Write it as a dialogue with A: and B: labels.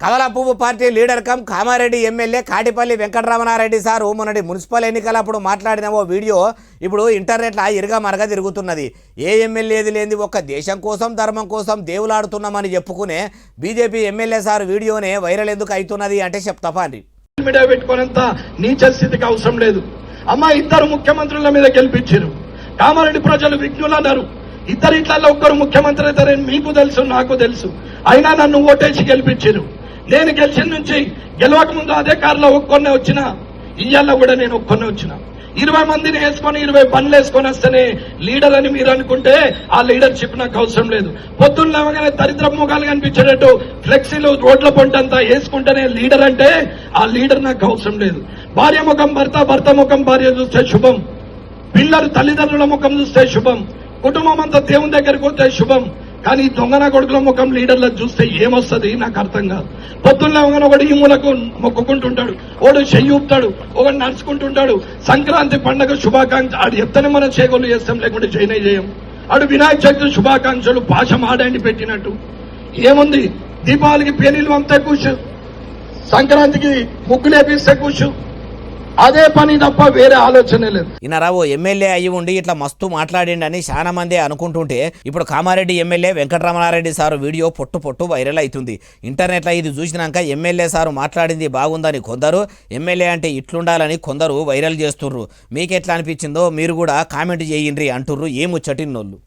A: కమలాపువ్వు party leader cum Kamareddy MLA Katipalli Venkataramana Reddy sir మొన్నటి municipal ఎన్నికలప్పుడు మాట్లాడిన ఓ వీడియో ఇప్పుడు ఇంటర్నెట్లో ఇరుగా మరగా తిరుగుతున్నది. ఏ ఎమ్మెల్యేది లేని ఒక్క దేశం కోసం ధర్మం కోసం దేవులాడుతున్నామని చెప్పుకునే బీజేపీ ఎమ్మెల్యే సార్ వీడియోనే వైరల్ ఎందుకు అవుతున్నది అంటే చెప్తాపాండి.
B: మీడియా పెట్టుకునేంత నీచ స్థితికి అవసరం లేదు. అమ్మ ఇద్దరు ముఖ్యమంత్రుల మీద గెలిపించారు. కామారెడ్డి ప్రజలు విఘ్నులు అన్నారు. ఇద్దరిట్లలో ఒక్కరు ముఖ్యమంత్రి అవుతారని మీకు తెలుసు, నాకు తెలుసు. అయినా నన్ను ఓటేసి గెలిపించారు. నేను గెలిచిన నుంచి గెలవక ముందు అదే కారులో ఒక్కొన్నే వచ్చిన, ఇయ్యాల్లో కూడా నేను ఒక్కొన్నే వచ్చిన. 20 మందిని వేసుకొని 20 బండ్లు వేసుకొని వస్తేనే లీడర్ అని మీరు అనుకుంటే ఆ లీడర్షిప్ నాకు అవసరం లేదు. పొద్దున్న లేవగానే దరిద్ర ముఖాలు కనిపించేటట్టు ఫ్లెక్సీలు రోడ్ల పొంటంతా వేసుకుంటేనే లీడర్ అంటే ఆ లీడర్ నాకు అవసరం లేదు. భార్య ముఖం భర్త, భర్త ముఖం భార్య చూస్తే శుభం. పిల్లలు తల్లిదండ్రుల ముఖం చూస్తే శుభం. కుటుంబం అంతా దేవుని దగ్గరికి వస్తే శుభం. కానీ దొంగన కొడుకుల ముఖం లీడర్లకు చూస్తే ఏమొస్తుంది నాకు అర్థం కాదు. పొద్దున్న ఒకడు ఈ మూలకు మొక్కుకుంటుంటాడు, ఒకడు చెయ్యి ఊపుతాడు, ఒకడు నడుచుకుంటుంటాడు. సంక్రాంతి పండుగ శుభాకాంక్ష ఆడు ఎత్తనే మనం చేగోలు చేస్తాం, లేకుంటే చేయనే చేయం. ఆడు వినాయక చవితి శుభాకాంక్షలు భాష మాడండి పెట్టినట్టు ఏముంది. దీపావళికి పెళ్లిళ్ళు పంపితే కూర్చు, సంక్రాంతికి ముగ్గులేపిస్తే కూర్చు. అదే పని తప్ప వేరే ఆలోచనే లేదు.
A: ఈయనరావు ఎమ్మెల్యే అయ్యి ఉండి ఇట్లా మస్తు మాట్లాడిండని చాలా మంది అనుకుంటుంటే ఇప్పుడు Kamareddy MLA Venkataramanareddy sir video పొట్టు వైరల్ అవుతుంది. ఇంటర్నెట్లో ఇది చూసినాక ఎమ్మెల్యే సారు మాట్లాడింది బాగుందని కొందరు, ఎమ్మెల్యే అంటే ఇట్లుండాలని కొందరు వైరల్ చేస్తుర్రు. మీకెట్లా అనిపించిందో మీరు కూడా కామెంట్ చేయండి అంటుర్రు ఏ ముచ్చటిన్నోళ్ళు.